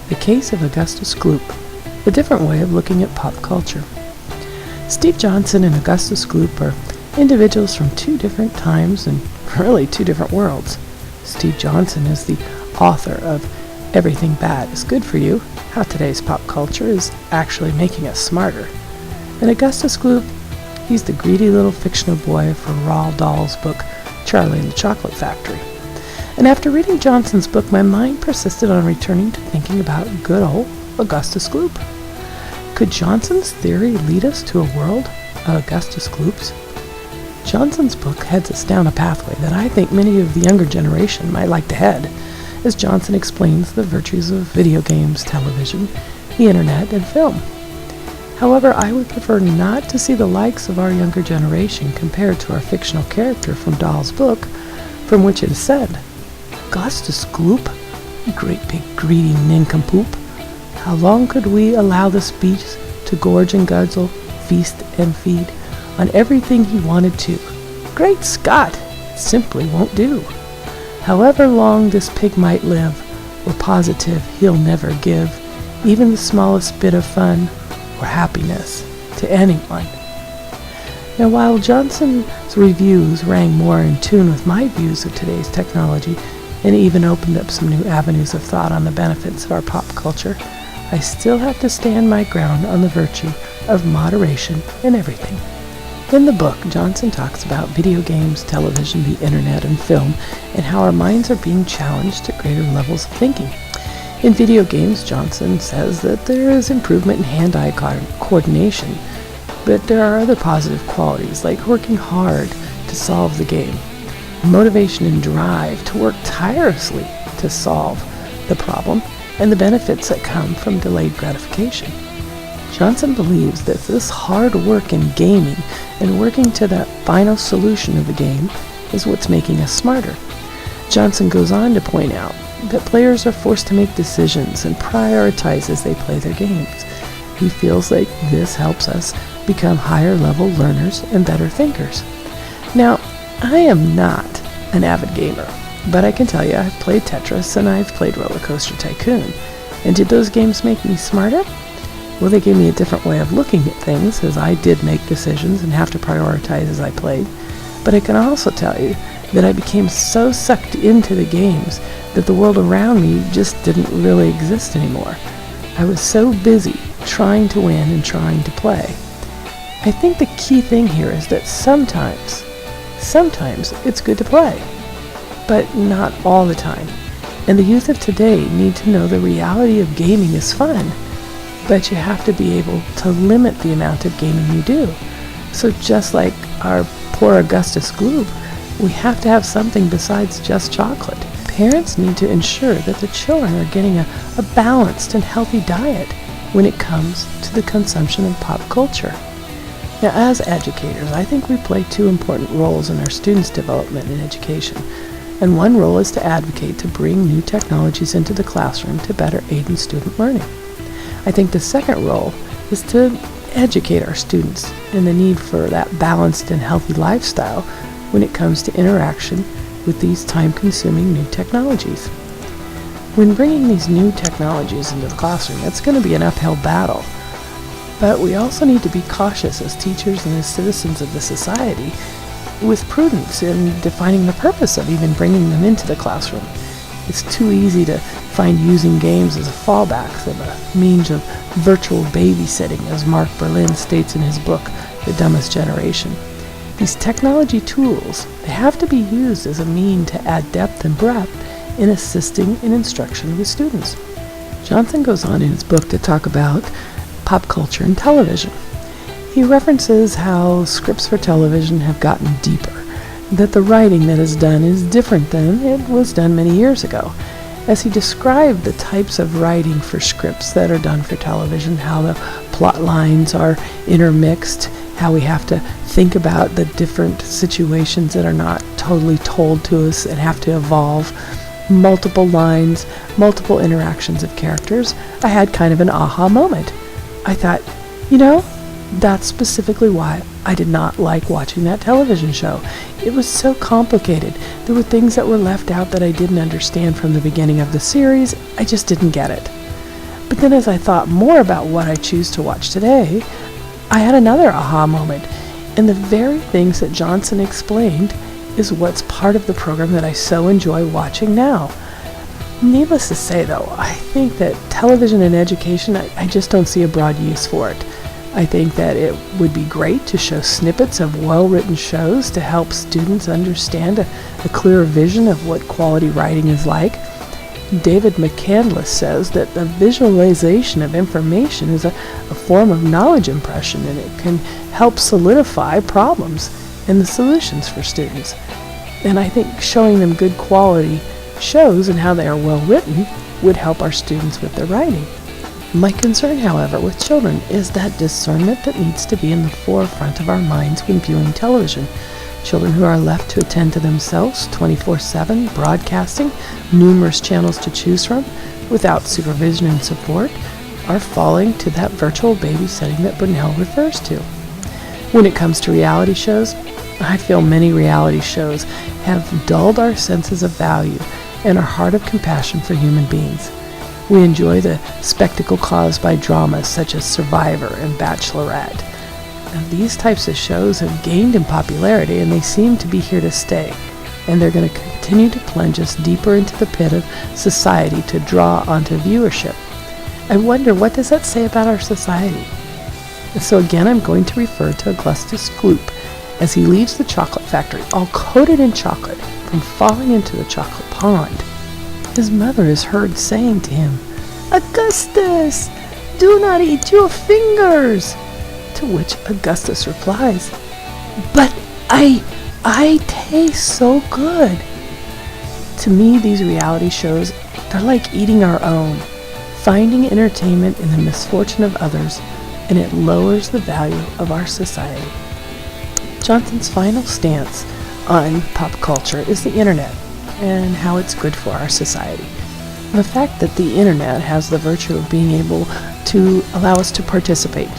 The Case of Augustus Gloop, a different way of looking at pop culture. Steve Johnson and Augustus Gloop are individuals from two different times and really two different worlds. Steve Johnson is the author of Everything Bad is Good for You, How Today's Pop Culture is Actually Making Us Smarter. And Augustus Gloop, he's the greedy little fictional boy from Roald Dahl's book Charlie and the Chocolate Factory. And after reading Johnson's book, my mind persisted on returning to thinking about good old Augustus Gloop. Could Johnson's theory lead us to a world of Augustus Gloops? Johnson's book heads us down a pathway that I think many of the younger generation might like to head, as Johnson explains the virtues of video games, television, the internet, and film. However, I would prefer not to see the likes of our younger generation compared to our fictional character from Dahl's book, from which it is said, "Augustus Gloop, you great big greedy nincompoop, how long could we allow this beast to gorge and guzzle, feast and feed on everything he wanted to? Great Scott, it simply won't do. However long this pig might live, we're positive he'll never give even the smallest bit of fun or happiness to anyone." Now, while Johnson's reviews rang more in tune with my views of today's technology and even opened up some new avenues of thought on the benefits of our pop culture, I still have to stand my ground on the virtue of moderation in everything. In the book, Johnson talks about video games, television, the internet, and film, and how our minds are being challenged to greater levels of thinking. In video games, Johnson says that there is improvement in hand-eye coordination, but there are other positive qualities like working hard to solve the game, motivation and drive to work tirelessly to solve the problem, and the benefits that come from delayed gratification. Johnson believes that this hard work in gaming and working to that final solution of the game is what's making us smarter. Johnson goes on to point out that players are forced to make decisions and prioritize as they play their games. He feels like this helps us become higher level learners and better thinkers. Now, I am not an avid gamer, but I can tell you I've played Tetris and I've played Roller Coaster Tycoon. And did those games make me smarter? Well, they gave me a different way of looking at things, as I did make decisions and have to prioritize as I played. But I can also tell you that I became so sucked into the games that the world around me just didn't really exist anymore. I was so busy trying to win and trying to play. I think the key thing here is that sometimes it's good to play, but not all the time. And the youth of today need to know the reality of gaming is fun, but you have to be able to limit the amount of gaming you do. So just like our poor Augustus Gloop, we have to have something besides just chocolate. Parents need to ensure that the children are getting a balanced and healthy diet when it comes to the consumption of pop culture. Now, as educators, I think we play two important roles in our students' development and education. And one role is to advocate to bring new technologies into the classroom to better aid in student learning. I think the second role is to educate our students in the need for that balanced and healthy lifestyle when it comes to interaction with these time-consuming new technologies. When bringing these new technologies into the classroom, it's going to be an uphill battle. But we also need to be cautious as teachers and as citizens of the society with prudence in defining the purpose of even bringing them into the classroom. It's too easy to find using games as a fallback, of a means of virtual babysitting, as Mark Berlin states in his book, The Dumbest Generation. These technology tools, they have to be used as a mean to add depth and breadth in assisting in instruction with students. Johnson goes on in his book to talk about pop culture and television. He references how scripts for television have gotten deeper, that the writing that is done is different than it was done many years ago. As he described the types of writing for scripts that are done for television, how the plot lines are intermixed, how we have to think about the different situations that are not totally told to us and have to evolve, multiple lines, multiple interactions of characters, I had kind of an aha moment. I thought, that's specifically why I did not like watching that television show. It was so complicated. There were things that were left out that I didn't understand from the beginning of the series. I just didn't get it. But then as I thought more about what I choose to watch today, I had another aha moment. And the very things that Johnson explained is what's part of the program that I so enjoy watching now. Needless to say, though, I think that television and education, I just don't see a broad use for it. I think that it would be great to show snippets of well-written shows to help students understand a clearer vision of what quality writing is like. David McCandless says that the visualization of information is a form of knowledge impression, and it can help solidify problems and the solutions for students. And I think showing them good quality shows and how they are well written would help our students with their writing. My concern, however, with children is that discernment that needs to be in the forefront of our minds when viewing television. Children who are left to attend to themselves 24/7, broadcasting, numerous channels to choose from, without supervision and support, are falling to that virtual babysitting that Brunel refers to. When it comes to reality shows, I feel many reality shows have dulled our senses of value and our heart of compassion for human beings. We enjoy the spectacle caused by dramas such as Survivor and Bachelorette. And these types of shows have gained in popularity, and they seem to be here to stay. And they're going to continue to plunge us deeper into the pit of society to draw onto viewership. I wonder, what does that say about our society? And so again, I'm going to refer to Augustus Gloop as he leaves the chocolate factory, all coated in chocolate, from falling into the chocolate pond. His mother is heard saying to him, "Augustus, do not eat your fingers." To which Augustus replies, "But I taste so good." To me, these reality shows, they're like eating our own, finding entertainment in the misfortune of others, and it lowers the value of our society. Johnson's final stance on pop culture is the internet and how it's good for our society. The fact that the internet has the virtue of being able to allow us to participate,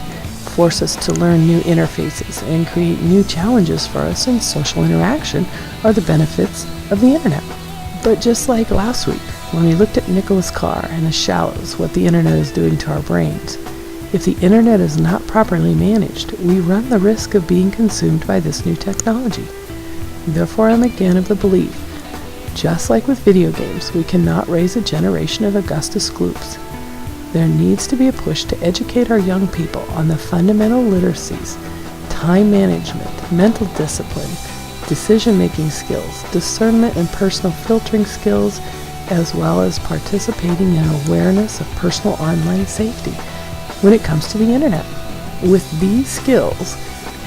force us to learn new interfaces, and create new challenges for us in social interaction are the benefits of the internet. But just like last week, when we looked at Nicholas Carr and The Shallows, what the internet is doing to our brains, if the internet is not properly managed, we run the risk of being consumed by this new technology. Therefore, I'm again of the belief, just like with video games, we cannot raise a generation of Augustus Gloops. There needs to be a push to educate our young people on the fundamental literacies, time management, mental discipline, decision-making skills, discernment and personal filtering skills, as well as participating in awareness of personal online safety when it comes to the internet. With these skills,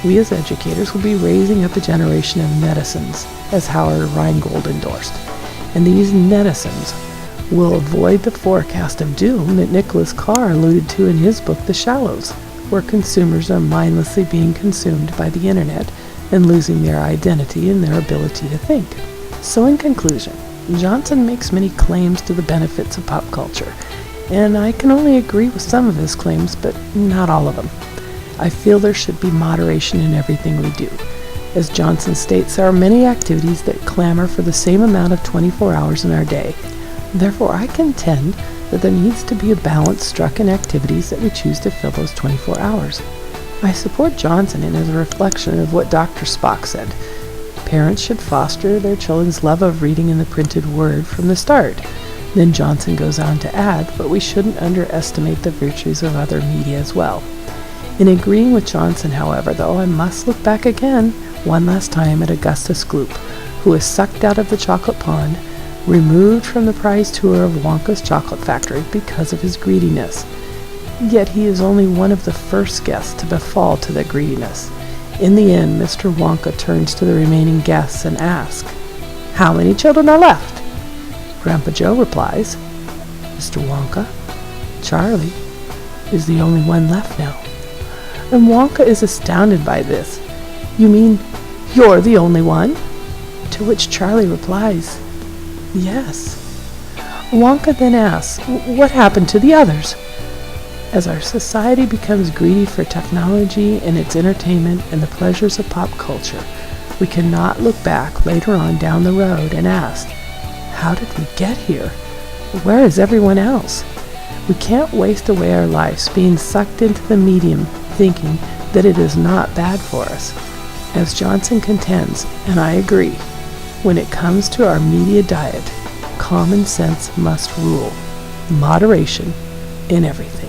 we as educators will be raising up a generation of netizens, as Howard Rheingold endorsed. And these netizens will avoid the forecast of doom that Nicholas Carr alluded to in his book, The Shallows, where consumers are mindlessly being consumed by the internet and losing their identity and their ability to think. So in conclusion, Johnson makes many claims to the benefits of pop culture, and I can only agree with some of his claims, but not all of them. I feel there should be moderation in everything we do. As Johnson states, there are many activities that clamor for the same amount of 24 hours in our day. Therefore, I contend that there needs to be a balance struck in activities that we choose to fill those 24 hours. I support Johnson in his reflection of what Dr. Spock said. Parents should foster their children's love of reading in the printed word from the start. Then Johnson goes on to add, but we shouldn't underestimate the virtues of other media as well. In agreeing with Johnson, however, though, I must look back again, one last time, at Augustus Gloop, who was sucked out of the chocolate pond, removed from the prize tour of Wonka's chocolate factory because of his greediness. Yet he is only one of the first guests to befall to that greediness. In the end, Mr. Wonka turns to the remaining guests and asks, "How many children are left?" Grandpa Joe replies, "Mr. Wonka, Charlie is the only one left now." And Wonka is astounded by this. "You mean you're the only one?" To which Charlie replies, "Yes." Wonka then asks, "What happened to the others?" As our society becomes greedy for technology and its entertainment and the pleasures of pop culture, we cannot look back later on down the road and ask, how did we get here? Where is everyone else? We can't waste away our lives being sucked into the medium thinking that it is not bad for us. As Johnson contends, and I agree, when it comes to our media diet, common sense must rule. Moderation in everything.